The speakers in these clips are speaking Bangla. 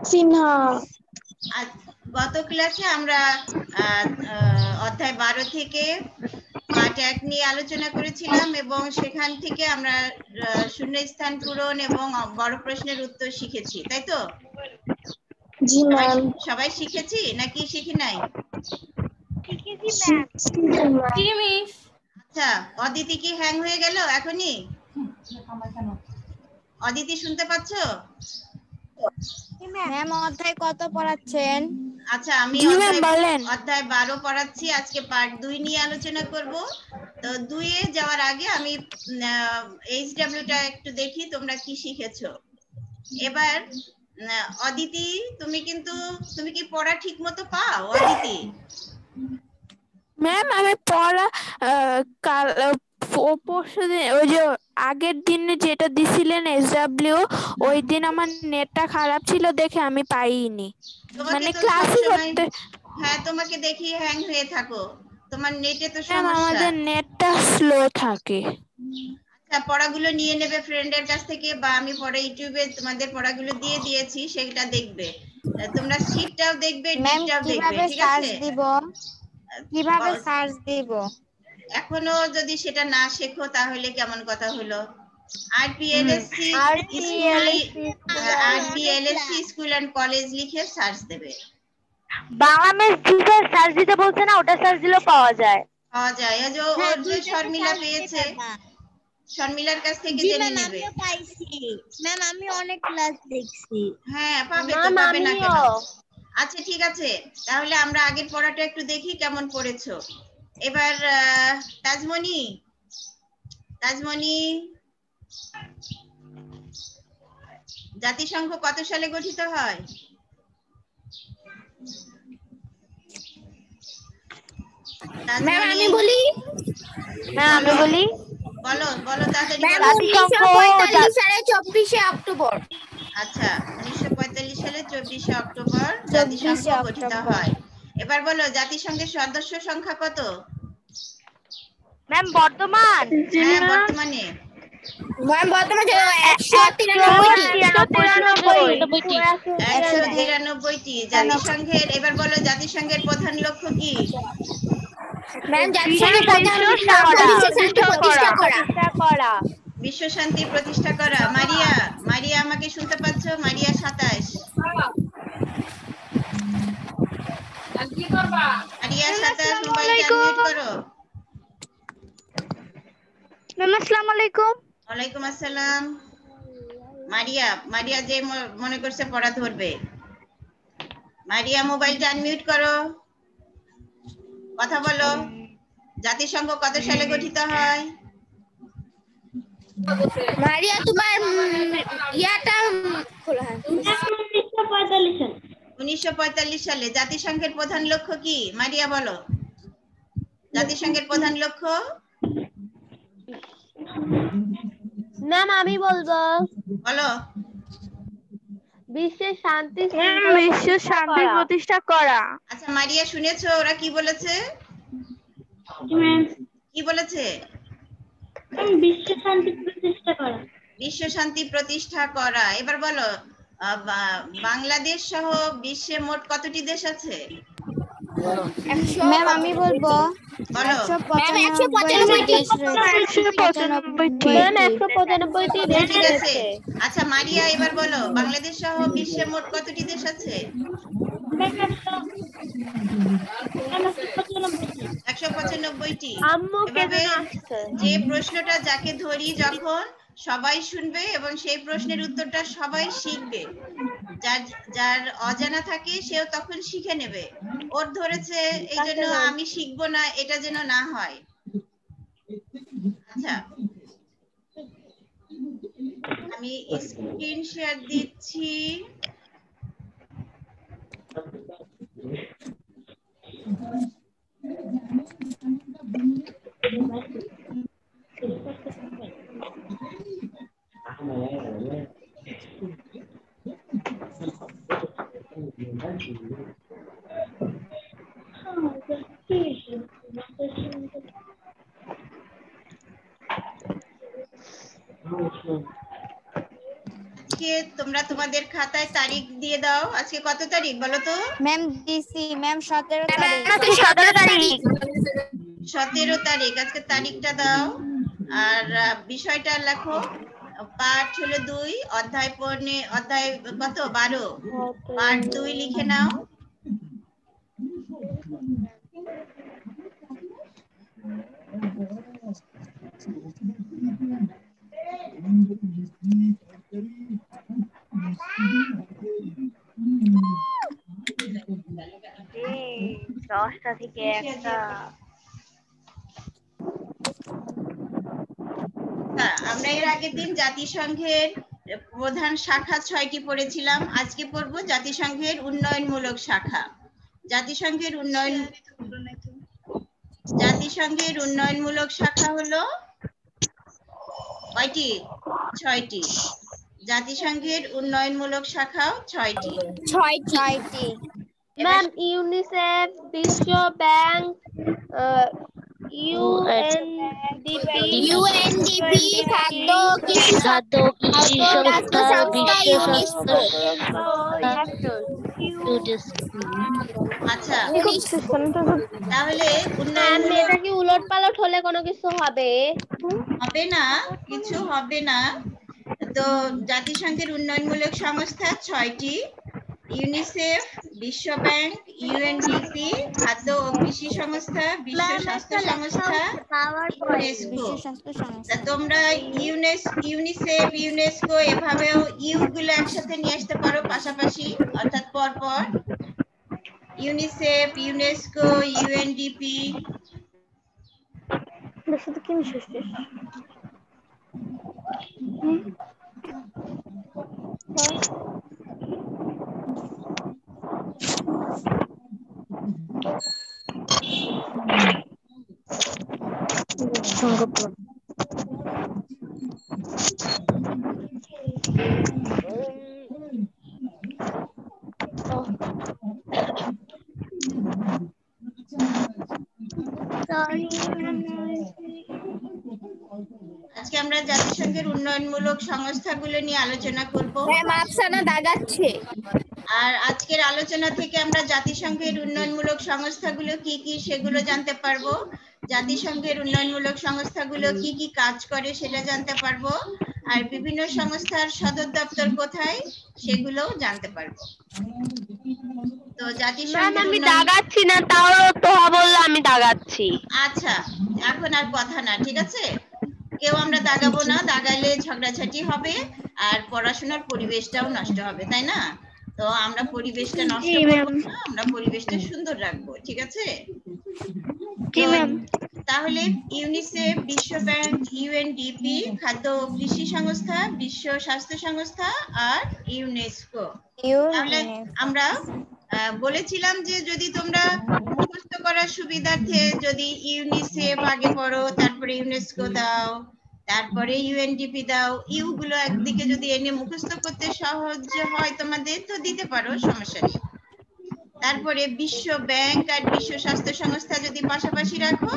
সিনহা। গত ক্লাসে আমরা অধ্যায় 12 থেকে পার্ট 1 নিয়ে আলোচনা করেছিলাম এবং সেখান থেকে আমরা শূন্যস্থান পূরণ এবং বড় প্রশ্নের উত্তর শিখেছি, তাই তো? জি ম্যাম। সবাই শিখেছি নাকি শিখি নাই? আচ্ছা, অদিতি কি হ্যাং হয়ে গেল এখনই? অদিতি শুনতে পাচ্ছো? ম্যাম অধ্যায় কত পড়াচ্ছেন? আচ্ছা, আমি অধ্যায় 12 পড়াচ্ছি। আজকে পার্ট 2 নিয়ে আলোচনা করব। তো 2 এ যাওয়ার আগে আমি এইচডব্লিউটা একটু দেখি তোমরা কি শিখেছো। এবার অদিতি, তুমি কি পড়া ঠিক মতো পাও অদিতি? ম্যাম আমি পড়া কাল পরশুদিন ওই যে আগের দিনে যেটা দিছিলেন এসডব্লিউ, ওই দিন আমার নেটটা খারাপ ছিল দেখে আমি পাইনি, মানে ক্লাসই করতে। হ্যাঁ, তোমাকে দেখি হ্যাং হয়ে থাকো, তোমার নেটে তো ম্যাম সমস্যা। আমাদের নেটটা স্লো থাকে। আচ্ছা, পড়াগুলো নিয়ে নেবে ফ্রেন্ডের কাছ থেকে, বা আমি পরে ইউটিউবে তোমাদের পড়াগুলো দিয়ে দিয়েছি, সেটা দেখবে। তোমরা শীটটাও দেখবে, ডিটটাও দেখবে, ঠিক আছে? কিভাবে সার্চ দিব? এখনো যদি সেটা না শেখো তাহলে কেমন কথা হলো? আরপিএলএসসি স্কুল এন্ড কলেজ লিখে সার্চ দেবে। বাংলা টিচার সার্চ দিতে বলছে না, ওটা সার্চ দিলেও পাওয়া যায়। পাওয়া যায়। এই যে ওর যে শর্মিলা পেয়েছে, শর্মিলার কাছ থেকে জেনে নেবে। আমিও পাইছি ম্যাম, আমি অনেক ক্লাস দেখছি। হ্যাঁ, পাবে তো, পাবে না কেন? আচ্ছা ঠিক আছে, তাহলে আমরা আগের পড়াটা একটু দেখি কেমন পড়েছো। এবার তাজমনি, জাতিসংঘ কত সালে গঠিত হয়? ম্যাম আমি বলি, বলো বলো তাড়াতাড়ি বলো। 1945 সালে 24শে অক্টোবর। আচ্ছা, 1945 সালে 24শে অক্টোবর জাতিসংঘ গঠিত হয়। এবার বলো জাতিসংঘের সদস্য সংখ্যা কত? ম্যাম বর্তমান? হ্যাঁ, বর্তমানে ম্যাম বর্তমানে 193টি। জাতিসংঘের, এবার বলো জাতিসংঘের প্রধান লক্ষ্য কি? ম্যাম জাতিসংঘের প্রধান লক্ষ্য প্রতিষ্ঠা করা। বিশ্ব শান্তি প্রতিষ্ঠা করা। মারিয়া আমাকে শুনতে পাচ্ছো? মারিয়া 27। মারিয়া 27 মোবাইল আনমিউট করো। ম্যাম আসসালামু আলাইকুম। ওয়ালাইকুম আসসালাম। মারিয়া যে মনে করছে পড়া ধরবে, মারিয়া মোবাইলটা আনমিউট করো, কথা বলো। জাতিসংঘ কত সালে গঠিত হয়? মারিয়া তোমার ইয়াটা খোলা। 1945 সালে। জাতিসংঘের প্রধান লক্ষ্য কি? মারিয়া বলো, জাতিসংঘের প্রধান লক্ষ্য? ম্যাম আমি বলবো, বলো। বিশ্বের শান্তি প্রতিষ্ঠা করা। আচ্ছা মারিয়া, শুনেছো ওরা কি বলেছে? কি বলেছে? বিশ্ব শান্তি প্রতিষ্ঠা করা। বিশ্ব শান্তি প্রতিষ্ঠা করা। এবার বলো বাংলাদেশ সহ বিশ্বে মোট কতটি দেশ আছে? ম্যাম আমি বলবো, বলো। 195 দেশ রয়েছে। 195টি দেশ ঠিক আছে। রয়েছে। আচ্ছা মারিয়া, এবার বলো বাংলাদেশ সহ বিশ্বে মোট কতটি দেশ আছে? 195টি। এভাবে যে প্রশ্নটা যাকে ধরি যখন সবাই শুনবে এবং সেই প্রশ্নের উত্তরটা সবাই শিখবে, যার অজানা থাকে সেও তখন শিখে নেবে। ওর ধরেছে এই জন্য আমি শিখবো না, এটা যেন না হয়। আচ্ছা, আমি স্ক্রিন শেয়ার দিচ্ছি। আজকে তোমরা তোমাদের খাতায় তারিখ দিয়ে দাও। আজকে কত তারিখ বলো তো? ম্যাম দিছি ম্যাম 17 তারিখ। 17 তারিখ। 17 তারিখ। আজকে তারিখটা দাও আর বিষয়টা লেখো। পাঠ হলো 2, অধ্যায় কত 12, পাঠ 2 লিখে নাও। দশটা থেকে একটা। আমরা এর আগের দিন জাতিসংঘের প্রধান শাখা 6টি পড়েছিলাম। আজকে পড়বো জাতিসংঘের উন্নয়নমূলক শাখা। জাতিসংঘের উন্নয়নমূলক শাখা হলো কয়টি? 6টি। জাতিসংঘের উন্নয়নমূলক শাখাও 6টি। ম্যাম ইউনিসেফ, বিশ্ব ব্যাংক, ইউএনডিপি, খাদ্য কৃষি সংস্থা, বিশ্ব আচ্ছা, তাহলে এটা কি উলট পালট হলে কোনো কিছু হবে? হবে না, কিছু হবে না। তো জাতিসংঘের উন্নয়নমূলক সংস্থা 6টি: ইউনিসেফ, বিশ্ব ব্যাংক, ইউএনডিপি, খাদ্য ও কৃষি সংস্থা, বিশ্ব স্বাস্থ্য সংস্থা, ইউনেস্কো। তোমরা ইউনিসেফ, ইউনেস্কো এভাবেও ইউ গুলো একসাথে নিয়ে আসতে পারো পাশাপাশি, অর্থাৎ পরপর। UNICEF, UNESCO, UNDP. আজকে আমরা জাতিসংঘের উন্নয়নমূলক সংস্থাগুলো নিয়ে আলোচনা করব। আর আজকের আলোচনা থেকে আমরা জাতিসংঘের উন্নয়নমূলক সংস্থাগুলো কি কি সেগুলো জানতে পারবো। জাতিসংঘের উন্নয়নমূলক সংস্থাগুলো কি কি কাজ করে সেটা জানতে পারবো। আর বিভিন্ন সংস্থার সদর দপ্তর কোথায় সেগুলোও জানতে পারবো। তো জাতিসংঘের আমি দাগাচ্ছি না, তাও তো বললো আমি দাগাচ্ছি। আচ্ছা, এখন আর কথা না, ঠিক আছে? কেউ আমরা দাগাবো না, দাগাইলে ঝগড়াঝাটি হবে আর পড়াশোনার পরিবেশটাও নষ্ট হবে, তাই না? তো আমরা পরিবেশটা নষ্ট করবো না, আমরা পরিবেশটা সুন্দর রাখবো, ঠিক আছে? তাহলে ইউনিসেফ, বিশ্ব ব্যাংক, ইউএনডিপি, খাদ্য ও কৃষি সংস্থা, বিশ্ব স্বাস্থ্য সংস্থা আর ইউনেস্কো। তাহলে আমরা বলেছিলাম যে যদি তোমরা মুখস্থ করার সুবিধার্থে যদি ইউনিসেফ আগে পড়ো, তারপরে ইউনেস্কো দাও, তারপরে ইউএনডিপি দাও, ইউ গুলো একদিকে যদি এনে মুখস্থ করতে সহজ হয় তোমাদের তো দিতে পারো, সমস্যা নেই। তারপরে বিশ্ব ব্যাংক আর বিশ্ব স্বাস্থ্য সংস্থা যদি পাশাপাশি রাখো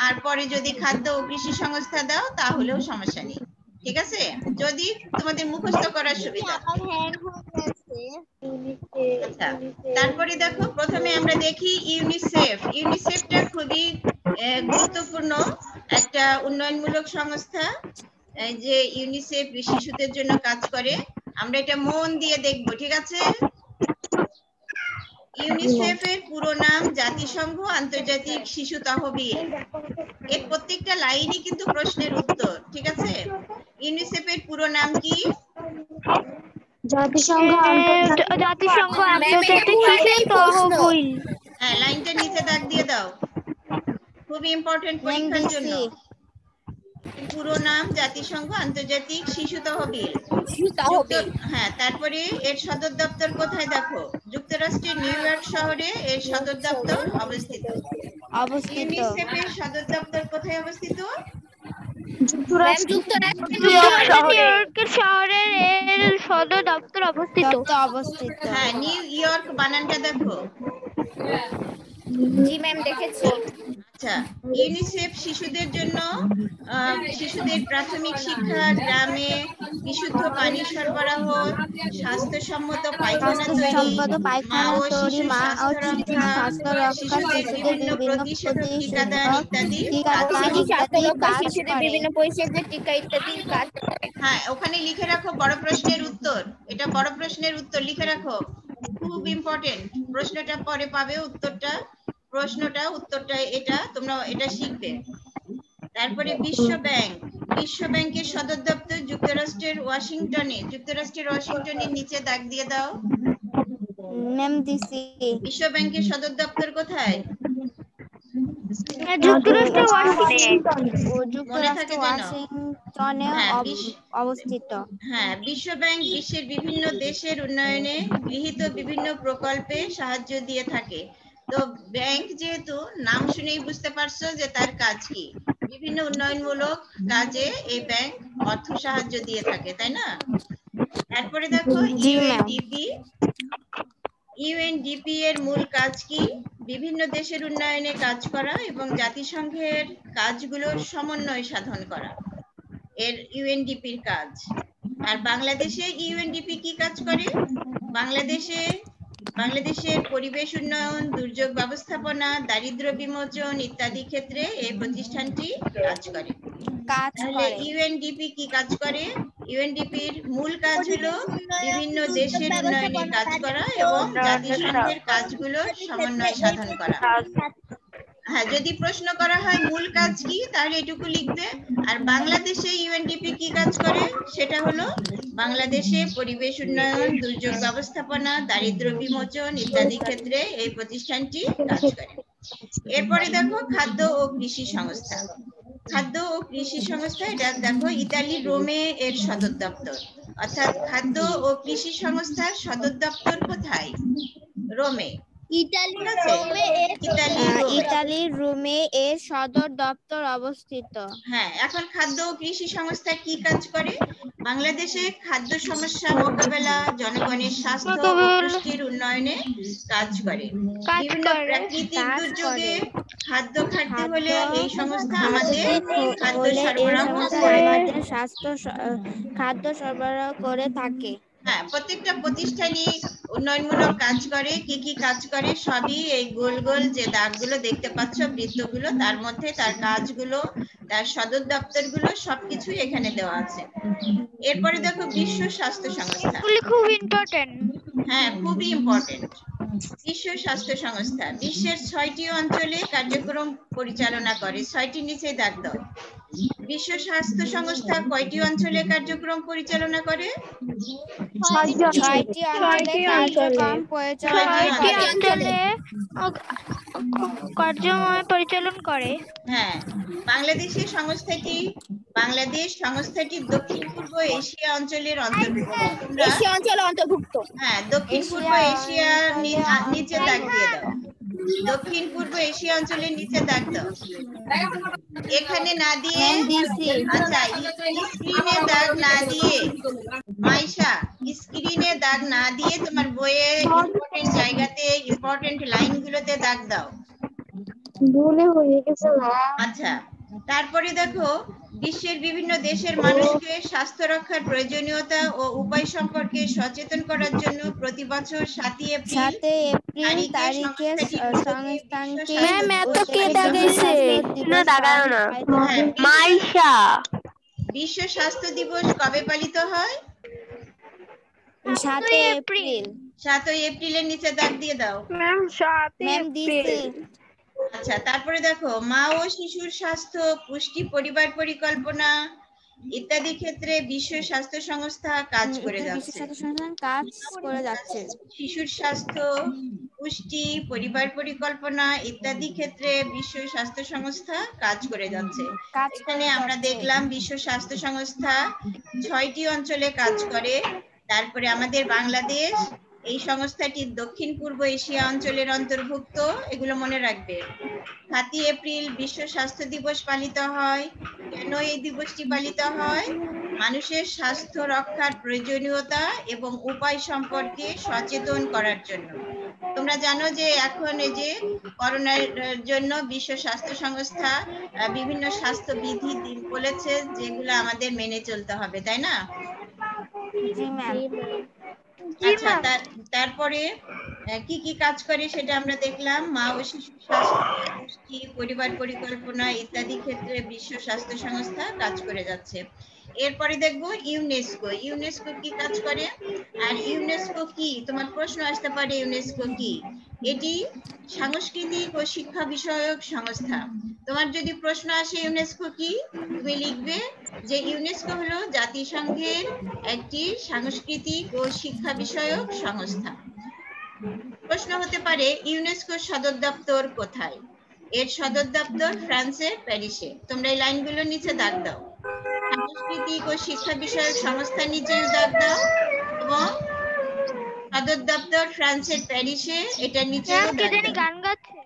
আর পরে যদি খাদ্য ও কৃষি সংস্থা দাও তাহলেও সমস্যা নেই, ঠিক আছে? যদি তোমাদের মুখস্থ করার সুবিধা। আচ্ছা, তারপরে দেখো প্রথমে আমরা দেখি ইউনিসেফ। ইউনিসেফটা খুবই গুরুত্বপূর্ণ একটা উন্নয়নমূলক সংস্থা। যে ইউনিসেফ শিশুদের জন্য কাজ করে, আমরা এটা মন দিয়ে দেখবো, ঠিক আছে? ইউনিসেফের পুরো নাম জাতিসংঘ আন্তর্জাতিক শিশু তহবিল। এর প্রত্যেকটা লাইনই কিন্তু প্রশ্নের উত্তর, ঠিক আছে? ইউনিসেফের পুরো নাম কি? জাতিসংঘ আন্তর্জাতিক শিশু তহবিল। হ্যাঁ, লাইনটা নিচে দাগ দিয়ে দাও, খুবই ইম্পর্টেন্ট পরীক্ষার জন্য। পুরো নাম জাতিসংঘ আন্তর্জাতিক শিশু তহবিল। হ্যাঁ, তারপরে এর সদর দপ্তর কোথায় দেখো? যুক্তরাষ্ট্রের নিউ ইয়র্ক শহরে এর সদর দপ্তর অবস্থিত। ইউনিসেফের সদর দপ্তর কোথায় অবস্থিত? যুক্তরাষ্ট্রের শহরে এর সদর দপ্তর অবস্থিত। হ্যাঁ, নিউ ইয়র্ক বানানটা দেখো। জি ম্যাম, দেখেছি। আচ্ছা, ইউনিসেফ শিশুদের জন্য শিশুদের প্রাথমিক শিক্ষা, গ্রামে বিশুদ্ধ পানি সরবরাহ, স্বাস্থ্যসম্মত পায়খানা তৈরি, মা ও শিশুর স্বাস্থ্য রক্ষা, শিশুদের বিভিন্ন প্রতিষেধক টিকাদান ইত্যাদি কাজ করে। শিশুদের বিভিন্ন পরিষেবার টিকা ইত্যাদি কাজ করে। হ্যাঁ, ওখানে লিখে রাখো বড় প্রশ্নের উত্তর। এটা বড় প্রশ্নের উত্তর লিখে রাখো, খুব ইম্পর্টেন্ট। প্রশ্নটা পরে পাবে, উত্তরটা এটা তোমরা এটা শিখবে। তারপরে বিশ্ব ব্যাংকের সদর দপ্তর যুক্তরাষ্ট্রের ওয়াশিংটনের নিচে দাগ দিয়ে দাও। ম্যাম দিছি। বিশ্ব ব্যাংকের সদর দপ্তর কোথায়? যুক্তরাষ্ট্রের ওয়াশিংটনে। মনে থাকে যেন। ওয়াশিংটনে অবস্থিত। হ্যাঁ, বিশ্ব ব্যাংক বিশ্বের বিভিন্ন দেশের উন্নয়নে গৃহীত বিভিন্ন প্রকল্পে সাহায্য দিয়ে থাকে। তো ব্যাংক যেহেতু নাম শুনেই বুঝতে পারছো যে তার কাজ কি, বিভিন্ন উন্নয়নমূলক কাজে এই ব্যাংক অর্থ সাহায্য দিয়ে থাকে, তাই না? তারপরে দেখো ইউএনডিপি এর মূল কাজ কি? বিভিন্ন দেশের উন্নয়নে কাজ করা এবং জাতিসংঘের কাজগুলোর সমন্বয় সাধন করা এর ইউএনডিপির কাজ। আর বাংলাদেশে ইউএনডিপি কি কাজ করে? বাংলাদেশের পরিবেশ উন্নয়ন, দুর্যোগ ব্যবস্থাপনা, দারিদ্র্য বিমোচন ইত্যাদি ক্ষেত্রে এই প্রতিষ্ঠানটি কাজ করে। ইউএনডিপি কি কাজ করে? ইউএনডিপির মূল কাজ হলো বিভিন্ন দেশের উন্নয়নে কাজ করা এবং জাতিসংঘের কাজগুলোর সমন্বয় সাধন করা। হ্যাঁ, যদি প্রশ্ন করা হয় মূল কাজ কি, তাহলে এটুকু লিখবে। আর বাংলাদেশে ইউএনডিপি কি কাজ করে, সেটা হলো বাংলাদেশে পরিবেশ উন্নয়ন, দুর্যোগ ব্যবস্থাপনা, দারিদ্র্য বিমোচন ইত্যাদি ক্ষেত্রে এই প্রতিষ্ঠানটি কাজ করে। এরপরে দেখো খাদ্য ও কৃষি সংস্থা। এটা দেখো ইতালি রোমে এর সদর দপ্তর। অর্থাৎ খাদ্য ও কৃষি সংস্থার সদর দপ্তর কোথায়? রোমে। ইতালির রোমে এর সদর দপ্তর অবস্থিত। হ্যাঁ, এখন খাদ্য ও কৃষি সংস্থা কি কাজ করে? বাংলাদেশে খাদ্য সমস্যা মোকাবেলা, জনগণের স্বাস্থ্য ও পুষ্টির উন্নয়নে কাজ করে। বিভিন্ন প্রাকৃতিক দুর্যোগে খাদ্য ঘাটতি হলে এই সংস্থা আমাদের খাদ্য সরবরাহ করে থাকে। হ্যাঁ, প্রত্যেকটা প্রতিষ্ঠানই উন্নয়নমূলক কাজ করে। কি কি কাজ করে সবই এই গোল গোল যে দাগগুলো দেখতে পাচ্ছ, বৃত্তগুলো, তার মধ্যে তার কাজগুলো, তার সদর দপ্তরগুলো সবকিছুই এখানে দেওয়া আছে। এরপরে দেখো বিশ্ব স্বাস্থ্য সংস্থা। খুব ইম্পর্টেন্ট। হ্যাঁ, খুবই ইম্পর্টেন্ট। বিশ্ব স্বাস্থ্য সংস্থা বিশ্বের 6টি অঞ্চলে কার্যক্রম পরিচালনা করে। 6টির নিচে দাগ দাও। বিশ্ব স্বাস্থ্য সংস্থা কয়টি অঞ্চলে কার্যক্রম পরিচালনা করে? 6টি অঞ্চলে কার্যক্রম পরিচালন করে। হ্যাঁ, বাংলাদেশ সংস্থাটি দক্ষিণ পূর্ব এশিয়া অঞ্চলের অন্তর্ভুক্ত। হ্যাঁ, দক্ষিণ পূর্ব এশিয়ার নিচে দাগ দিয়ে দাও। দক্ষিণ পূর্ব এশিয়া অঞ্চলের নিচে দাগ দাও। এখানে না দিয়ে, আচ্ছা স্ক্রিনে দাগ না দিয়ে, মাইশা স্ক্রিনে দাগ না দিয়ে তোমার বইয়ে ইম্পর্টেন্ট জায়গাতে, ইম্পর্টেন্ট লাইনগুলোতে দাগ দাও। ভুলে হয়ে গেছে। আচ্ছা, তারপরে দেখো বিশ্বের বিভিন্ন দেশের মানুষকে স্বাস্থ্য রক্ষার প্রয়োজনীয়তা ও উপায় সম্পর্কে সচেতন করার জন্য প্রতি বছর 7 এপ্রিল তারিখে সংস্থাটি বিশ্ব স্বাস্থ্য দিবস কবে পালিত হয়? 7 এপ্রিল। 7 এপ্রিলের নিচে দাগ দিয়ে দাও। আচ্ছা, তারপরে দেখো মা ও শিশুর স্বাস্থ্য, পুষ্টি, পরিবার পরিকল্পনা ইত্যাদি ক্ষেত্রে বিশ্ব স্বাস্থ্য সংস্থা কাজ করে যাচ্ছে। শিশুর স্বাস্থ্য, পুষ্টি, পরিবার পরিকল্পনা ইত্যাদি ক্ষেত্রে বিশ্ব স্বাস্থ্য সংস্থা কাজ করে যাচ্ছে। এখানে আমরা দেখলাম বিশ্ব স্বাস্থ্য সংস্থা 6টি অঞ্চলে কাজ করে। তারপরে আমাদের বাংলাদেশ এই সংস্থাটি দক্ষিণ পূর্ব এশিয়া অঞ্চলের অন্তর্ভুক্ত। এগুলো মনে রাখবে। 7 এপ্রিল বিশ্ব স্বাস্থ্য দিবস পালিত হয়। কেন এই দিবসটি পালিত হয়? মানুষের স্বাস্থ্য রক্ষার প্রয়োজনীয়তা এবং উপায় সম্পর্কে সচেতন করার জন্য। তোমরা জানো যে এখন এই যে করোনার জন্য বিশ্ব স্বাস্থ্য সংস্থা বিভিন্ন স্বাস্থ্য বিধি বলেছে, যেগুলো আমাদের মেনে চলতে হবে, তাই না? জি ম্যাম। আচ্ছা, তারপরে কি কি কাজ করে সেটা আমরা দেখলাম। মা ও শিশু স্বাস্থ্য, পুষ্টি, পরিবার পরিকল্পনা ইত্যাদি ক্ষেত্রে বিশ্ব স্বাস্থ্য সংস্থা কাজ করে যাচ্ছে। এরপরে দেখবো ইউনেস্কো। ইউনেস্কো কি কাজ করে? আর ইউনেস্কো কি, তোমার প্রশ্ন আসতে পারে ইউনেস্কো কি? এটি সাংস্কৃতিক ও শিক্ষা বিষয়ক সংস্থা। তোমার যদি প্রশ্ন আসে ইউনেস্কো কি, তুমি লিখবে যে ইউনেস্কো হলো জাতিসংঘের একটি সাংস্কৃতিক ও শিক্ষা বিষয়ক সংস্থা। প্রশ্ন হতে পারে ইউনেস্কোর সদর দপ্তর কোথায়? এর সদর দপ্তর ফ্রান্সের প্যারিসে। তোমরা এই লাইনগুলো নিচে দাগ দাও। সাংস্কৃতিক ও শিক্ষা বিষয়ক সংস্থার নিচে দাগ দাও এবং সদর দপ্তর ফ্রান্সের প্যারিসে, এটা নিচেও দাগ দাও। গান গাচ্ছে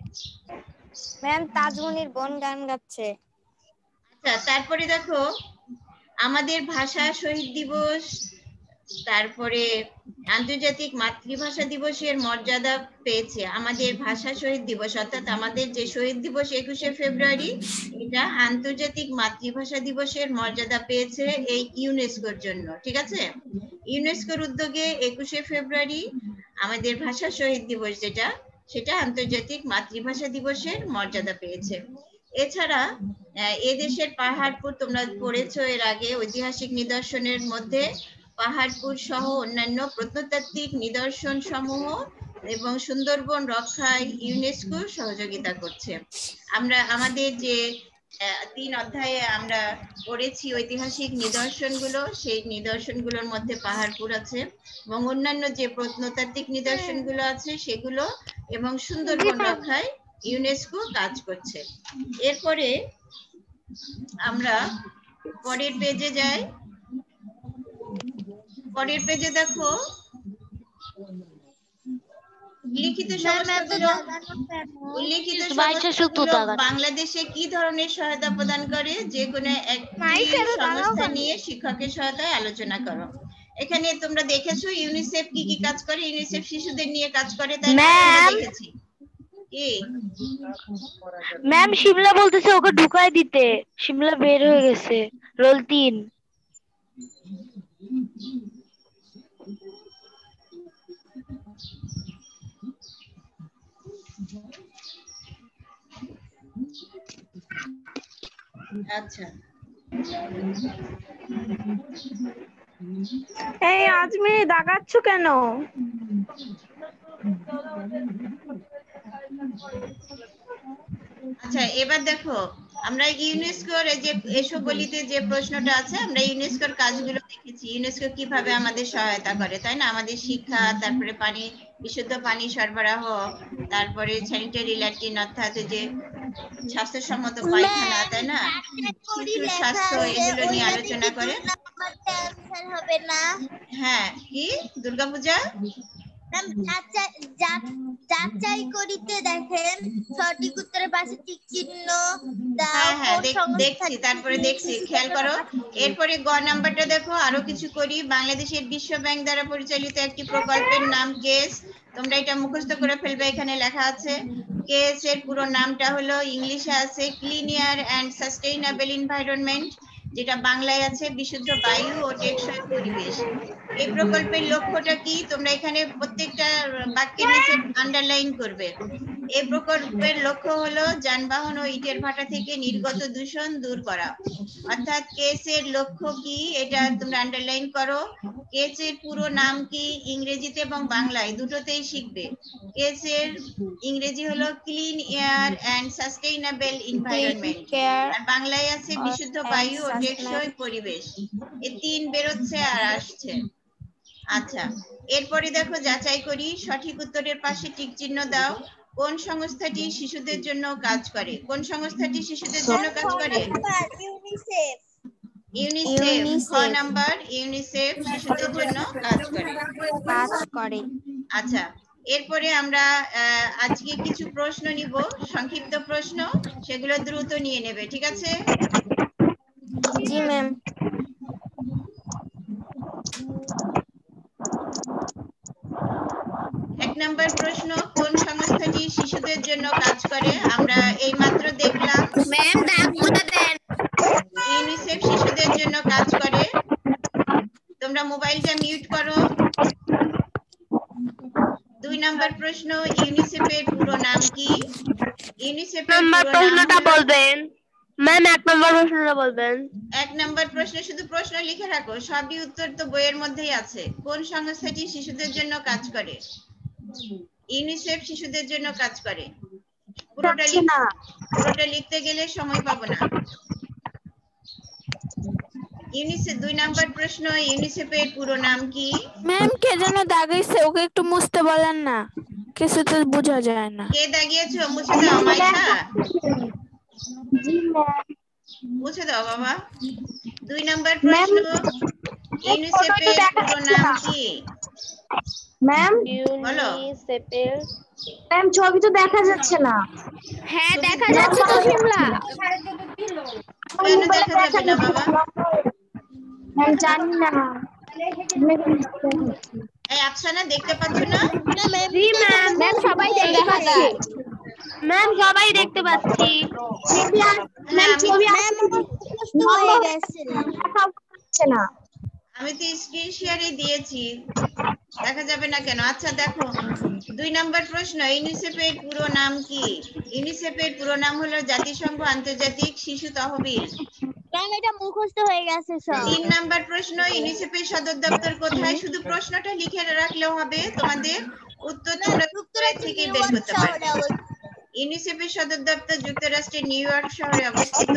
ম্যাম তাজমনির বোন গান গাচ্ছে। আচ্ছা, তারপরে দেখো আমাদের ভাষা শহীদ দিবস, তারপরে আন্তর্জাতিক মাতৃভাষা দিবসের মর্যাদা পেয়েছে। আমাদের ভাষা শহীদ দিবস অর্থাৎ আমাদের যে শহীদ দিবস 21শে ফেব্রুয়ারি, এটা আন্তর্জাতিক মাতৃভাষা দিবসের মর্যাদা পেয়েছে এই ইউনেস্কোর জন্য। ঠিক আছে, ইউনেস্কোর উদ্যোগে 21শে ফেব্রুয়ারি আমাদের ভাষা শহীদ দিবস যেটা, সেটা আন্তর্জাতিক মাতৃভাষা দিবসের মর্যাদা পেয়েছে। এছাড়া এদেশের পাহাড়পুর, তোমরা পড়েছো এর আগে, ঐতিহাসিক নিদর্শনের মধ্যে পাহাড়পুর সহ অন্যান্য প্রত্নতাত্ত্বিক নিদর্শন সমূহ এবং সুন্দরবন রক্ষায় ইউনেস্কো সহযোগিতা করছে। আমরা আমাদের যে 3 অধ্যায়ে আমরা পড়েছি ঐতিহাসিক নিদর্শনগুলো, সেই নিদর্শনগুলোর মধ্যে পাহাড়পুর আছে এবং অন্যান্য যে প্রত্নতাত্ত্বিক নিদর্শনগুলো আছে সেগুলো, এবং সুন্দরবন রক্ষায় ইউনেস্কো কাজ করছে। এরপরে আমরা পরের পেজে যাই। পরের পেজে দেখো উল্লিখিত সংস্থাগুলো বাংলাদেশে কি ধরনের সহায়তা প্রদান করে? যে কোনো একটি সংস্থা নিয়ে শিক্ষকের সহায়তায় আলোচনা করো। এখানে তোমরা দেখেছো ইউনিসেফ কি কি কাজ করে। ইউনিসেফ শিশুদের নিয়ে কাজ করে, তাই না? আমরা দেখেছি। কি ম্যাম শিমলা বলতেছে ওকে ঢুকাই দিতে, শিমলা বের হয়ে গেছে রোল 3। আচ্ছা, এই আজমি দাগাচ্ছ কেন? আচ্ছা, এবার দেখো আমরা ইউনেস্কোর যে এসব বলিতে যে প্রশ্নটা আছে, আমরা ইউনেস্কোর কাজগুলো দেখেছি। ইউনেস্কো কিভাবে আমাদের সহায়তা করে, তাই না? আমাদের শিক্ষা, তারপরে পানি, বিশুদ্ধ পানি সরবরাহ, তারপরে স্যানিটারি ল্যাট্রিন অর্থাৎ যে স্বাস্থ্যসম্মত পায়খানা, তাই না? শিশুর স্বাস্থ্য, এগুলো নিয়ে আলোচনা করে। হবে না। হ্যাঁ, কি দুর্গাপূজা যাচাই করিতে দেখেন সঠিক উত্তরের পাশে টিক চিহ্ন দাও। হ্যাঁ দেখছি, তারপরে দেখছি, খেয়াল করো। এরপরে গ নাম্বারটা দেখো, আরো কিছু করি। বাংলাদেশের বিশ্ব ব্যাংক দ্বারা পরিচালিত একটি প্রকল্পের নাম কেস। তোমরা এটা মুখস্থ করে ফেলবে, এখানে লেখা আছে। কেস এর পুরো নামটা হলো, ইংলিশে আছে clean air and sustainable environment, যেটা বাংলায় আছে বিশুদ্ধ বায়ু ও টেকসই পরিবেশ। এই প্রকল্পের লক্ষ্যটা কি? তোমরা এখানে প্রত্যেকটা বাক্যের নিচে আন্ডারলাইন করবে। এই প্রকল্পের লক্ষ্য হলো যানবাহন ও ইটের ভাটা থেকে নির্গত দূষণ দূর করা। অর্থাৎ কেস এর লক্ষ্য কি, এটা তোমরা আন্ডারলাইন করো। কেস এর পুরো নাম কি, ইংরেজিতে এবং বাংলায় দুটোতেই শিখবে। কেস এর ইংরেজি হলো clean air and sustainable environment, আর বাংলায় আছে বিশুদ্ধ বায়ু ও টেকসই পরিবেশ। এই 3 বেরোচ্ছে আর আসছে। আচ্ছা, এরপরে দেখো যাচাই করি। সঠিক উত্তরের পাশে টিক চিহ্ন দাও। কোন সংস্থাটি শিশুদের জন্য কাজ করে? কোন সংস্থাটি শিশুদের জন্য কাজ করে? ইউনিসেফ। ইউনিসেফ। খ নাম্বার, ইউনিসেফ শিশুদের জন্য কাজ করে। আচ্ছা, এরপরে আমরা আজকে কিছু প্রশ্ন নিব, সংক্ষিপ্ত প্রশ্ন, সেগুলো দ্রুত নিয়ে নেবে, ঠিক আছে? জি ম্যাম। নম্বর প্রশ্ন, কোন সংস্থাটি শিশুদের জন্য কাজ করে? আমরা এইমাত্র দেখলাম ম্যাম দাগগুলো দেন। ইউনিসেফ শিশুদের জন্য কাজ করে। তোমরা মোবাইলটা মিউট করো। 2 নম্বর প্রশ্ন, ইউনিসেফের পুরো নাম কি? ইউনিসেফের পুরো নাম প্রশ্নটা হলো, বলবেন ম্যাম, 1 নম্বর প্রশ্নটা বলবেন। 1 নম্বর প্রশ্নে শুধু প্রশ্ন লিখে রাখো, সবই উত্তর তো বইয়ের মধ্যেই আছে। কোন সংস্থাটি শিশুদের জন্য কাজ করে? ইউনিসেফ শিশুদের জন্য কাজ করে। পুরোটা লিখতে গেলে সময় পাবো না। ইউনিসেফ 2 নম্বর প্রশ্ন, ইউনিসেফের পুরো নাম কি? ম্যাম কে যেন দাগাইছে, ওকে একটু মুছতে বলেন না, কিছু তো বোঝা যায় না। কে দাগিয়েছো? মুছে দাও মাইশা, জি ম্যাম। মুছে দাও বাবা। 2 নম্বর প্রশ্ন, ইউনিসেফের পুরো নাম কি? ম্যাম বলো। ইউনিসেফের ম্যাম ছবি তো দেখা যাচ্ছে না। হ্যাঁ দেখা যাচ্ছে তো শিমলা। কেন দেখা যাবে না বাবা? ম্যাম জানি না। এই আফসানা দেখতে পাচ্ছ না? জি ম্যাম। ম্যাম সবাই দেখতে পাচ্ছি। ম্যাম সবাই দেখতে পাচ্ছি। হ্যাঁ, আমি তো স্ক্রিন শেয়ারে দিয়েছি, দেখা যাবে না কেন? আচ্ছা দেখো, 2 নম্বর প্রশ্ন, ইউনিসেফের পুরো নাম কি? ইউনিসেফের পুরো নাম হলো জাতিসংঘ আন্তর্জাতিক শিশু তহবিল। ম্যাম এটা মুখস্থ হয়ে গেছে সব। 3 নম্বর প্রশ্ন, ইউনিসেফের সদর দপ্তর কোথায়? শুধু প্রশ্নটা লিখে রাখলেও হবে, তোমাদের উত্তর তোমরা উত্তরের থেকে বের করতে পারবে। ইউনিসেফের সদর দপ্তর যুক্তরাষ্ট্রের নিউ ইয়র্ক শহরে অবস্থিত।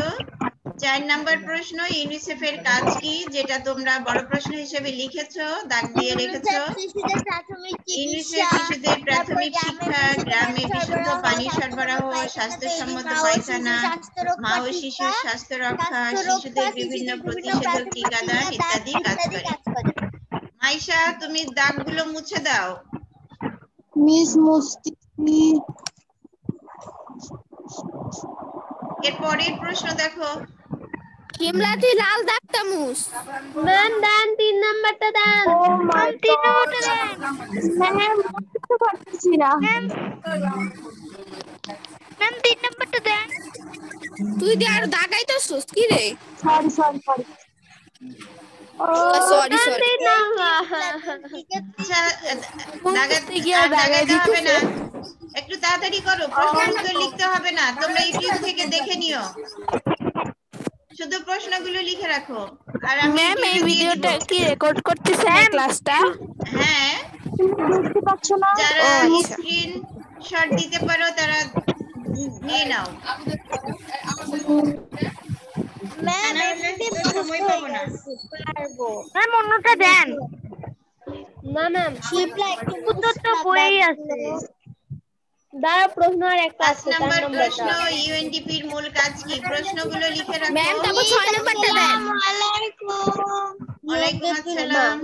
4 নম্বর প্রশ্ন, ইউনিসেফের কাজ কি? যেটা তোমরা বড় প্রশ্ন হিসেবে লিখেছো, দাগ দিয়ে রেখেছো। ইউনিসেফ শিশুদের প্রাথমিক শিক্ষা, গ্রামে বিশুদ্ধ পানি সরবরাহ, স্বাস্থ্যসম্মত পায়খানা, মা ও শিশুর স্বাস্থ্য রক্ষা, শিশুদের বিভিন্ন প্রতিষেধক টিকাদান ইত্যাদি কাজ করে। মাইশা, তুমি দাগগুলো মুছে দাও। মিস মুস্তি। এর পরের প্রশ্ন দেখো। শিমলা তুই লাল দাগটা মুছ। ম্যাম দেন 3 নাম্বারটা দেন। ম্যাম 3 নাম্বারটা দেন। ম্যাম বুঝতে পারতেছি না। ম্যাম 3 নাম্বারটা দেন। তুই দিয়ে আর দাগাইতেছস কি রে? সরি। Sorry ma'am 3 number. আচ্ছা, দাগাতে হবে না, একটু তাড়াতাড়ি করো, প্রশ্নের উত্তর লিখতে হবে না, তোমরা ইউটিউব থেকে দেখে নিও, শুধু প্রশ্নগুলো লিখে রাখো। আর আমি ম্যাম এই ভিডিওটা কি রেকর্ড করতেছেন এই ক্লাসটা? হ্যাঁ, বুঝতে পারছো না? যারা স্ক্রিন শট দিতে পারো তারা নিয়ে নাও। ম্যাম সময় পাবো না। ম্যাম অন্যটা দেন। না ম্যাম উত্তর তো বইই আছে। দাঁড়া, প্রশ্ন আর একটা 5 আছে। নম্বর প্রশ্ন, ইউএনডিপি এর মূল কাজ কি? প্রশ্নগুলো লিখে রাখো। ম্যাম তারপর 6 নাম্বারটা দেন। ওয়ালাইকুম আসসালাম।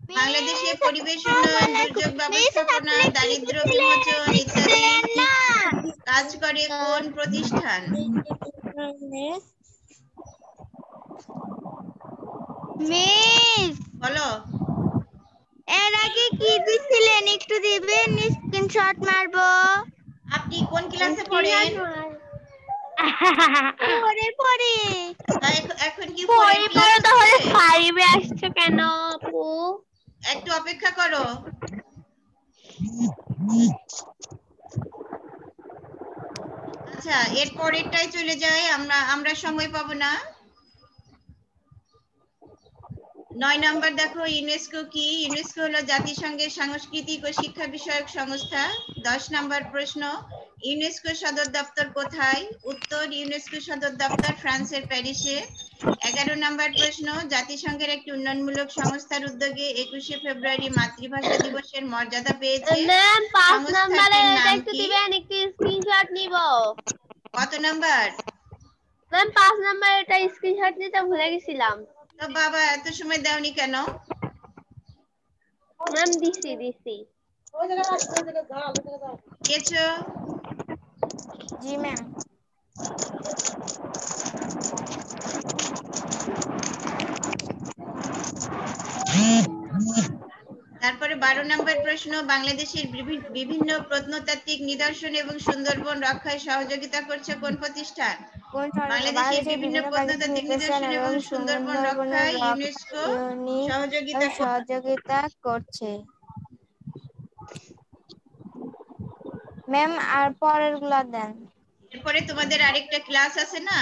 বাংলাদেশে পরিবেশ উন্নয়ন, দুর্যোগ ব্যবস্থাপনা, দারিদ্র বিমোচন ইত্যাদি কাজ করে কোন প্রতিষ্ঠান? মিস বলো। এর আগে কি দিছিলেন একটু দিবেন, স্ক্রিনশট মারবো। আপনি কোন ক্লাসে পড়েন? পরে এখন কি পরে তাহলে 5 এ আসছো কেন আপু? একটু অপেক্ষা করো। আচ্ছা, এর পরেরটাই চলে যায়, আমরা সময় পাবো না। 9 নম্বর দেখো, ইউনেস্কো কি? ইউনেস্কো হলো জাতিসংঘের সাংস্কৃতিক ও শিক্ষা বিষয়ক সংস্থা। 10 নম্বর প্রশ্ন, ইউনেস্কো সদর দপ্তর কোথায়? উত্তর, ইউনেস্কো সদর দপ্তর ফ্রান্সের প্যারিসে। 11 নম্বর প্রশ্ন, জাতিসংঘের একটি উন্নয়নমূলক সংস্থার উদ্যোগে 21শে ফেব্রুয়ারি মাতৃভাষা দিবসের মর্যাদা পেয়েছে। ম্যাম 5 সংস্থাটির নাম্বারে নাম একটু কি? দিবেন, একটু স্ক্রিনশট নিব। কত নাম্বার? ম্যাম 5 নাম্বার, এটা স্ক্রিনশট নিতে ভুলে গেছিলাম। তো বাবা এত সময় দাওনি কেন? ম্যাম দিছি। দিয়েছো? জি ম্যাম। তারপরে 12 নম্বর প্রশ্ন, বাংলাদেশের বিভিন্ন প্রত্নতাত্ত্বিক নিদর্শন এবং সুন্দরবন রক্ষায় সহযোগিতা করছে কোন প্রতিষ্ঠান? বাংলাদেশের বিভিন্ন প্রত্নতাত্ত্বিক নিদর্শন এবং সুন্দরবন রক্ষায় ইউনেস্কো সহযোগিতা করছে। ম্যাম আর পরের গুলা দেন। এরপরে তোমাদের আরেকটা ক্লাস আছে না?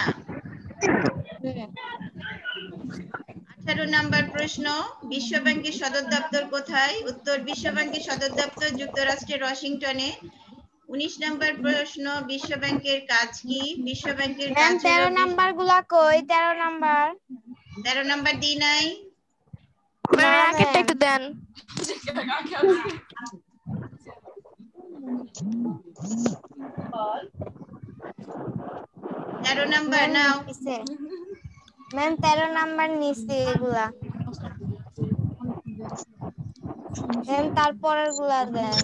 18 নম্বর প্রশ্ন, বিশ্ব ব্যাংকের সদর দপ্তর কোথায়? উত্তর, বিশ্ব ব্যাংকের সদর দপ্তর যুক্তরাষ্ট্রের ওয়াশিংটনে। 19 নম্বর প্রশ্ন, বিশ্ব ব্যাংকের কাজ কি? বিশ্ব ব্যাংকের কাজ হলো 13 নাম্বার গুলা কই? 13 নাম্বার 13 নম্বর দিই নাই। একটু দেন। 13 নাম্বার নাও। ম্যাম 13 নাম্বার নিছি এগুলা। ম্যাম তারপরের গুলা দেন।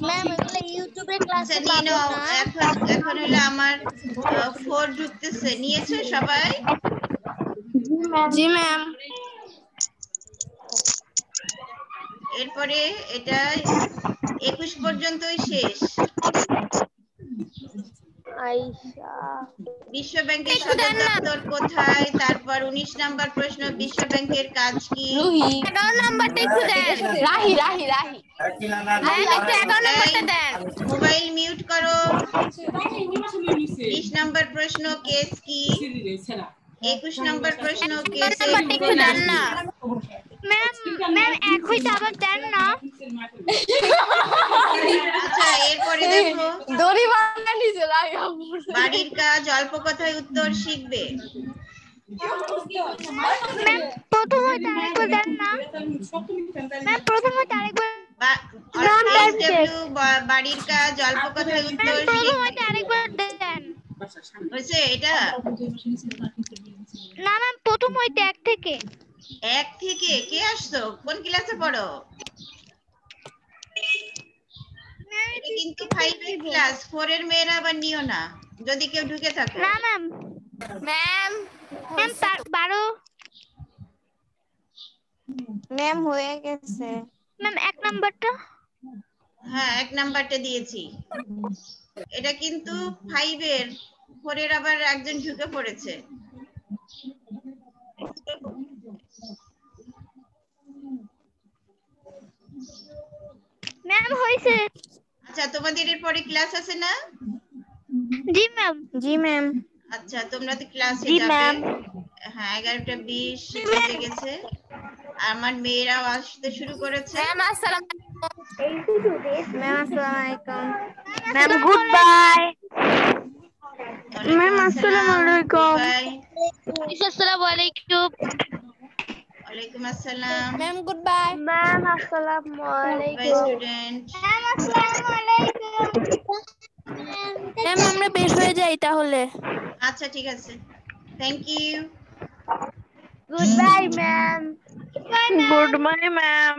ম্যাম এগুলো ইউটিউবে ক্লাসে আচ্ছা নিয়ে পাবো নাও। না? এখন হলো আমার 4 ঢুকতেছে, নিয়েছো সবাই? জি ম্যাম। এরপরে এটা 21 পর্যন্তই শেষ। বিশ্ব ব্যাংকের সদর দপ্তর কোথায়? তারপর 19 নাম্বার প্রশ্ন, বিশ্ব ব্যাংকের কাজ কি? 11 নাম্বারটা একটু দেন। রাহি একটু 11 নাম্বারটা দেন। মোবাইল মিউট করো। 20 নাম্বার প্রশ্ন, কেস কি? 21 নাম্বার প্রশ্ন, কেসের একটু দেন না। ম্যাম এক হইতে আবার দেন না। আচ্ছা এরপরে দেখো, বাড়ির কাজ অল্প কথায় উত্তর শিখবে। ম্যাম প্রথম হইতে আরেকবার দেন না। ম্যাম প্রথম হইতে আরেকবার বাড়ির কাজ অল্প কথায় উত্তর প্রথম হইতে আরেকবার দেন। হয়েছে এটা? না ম্যাম প্রথম হইতে এক থেকে। এক থেকে? কে আসছো? কোন ক্লাসে পড়ো? এটা কিন্তু 5 এর ক্লাস, 4 এর মেয়েরা আবার নিও না যদি কেউ ঢুকে থাকে। না ম্যাম। ম্যাম 12 ম্যাম হয়ে গেছে। ম্যাম এক নাম্বারটা। হ্যাঁ 1 নাম্বারটা দিয়েছি। এটা কিন্তু 5 এর, 4 এর আবার একজন ঢুকে পড়েছে। ম্যাম হইছে। আচ্ছা তোমাদের এর পরে ক্লাস আছে না? জি ম্যাম। জি ম্যাম। আচ্ছা তোমরা তো ক্লাসে জি যাবে। ম্যাম। হ্যাঁ 11:20 বেজে গেছে। আমার মেয়েরাও আসতে শুরু করেছে। ম্যাম আসসালামু ম্যাম আসসালামু আলাইকুম। Ma'am good bye. ম্যাম আসসালামু আলাইকুম। বাই। আসসালামু আলাইকুম। ওয়ালাইকুম আসসালাম। Ma'am good bye. ম্যাম আসসালামু বাই আলাইকুম। স্টুডেন্ট। ম্যাম আসসালামু আলাইকুম। ম্যাম আমরা বের হয়ে যাই তাহলে। আচ্ছা ঠিক আছে, thank you. Good bye ma'am. Good bye ma'am.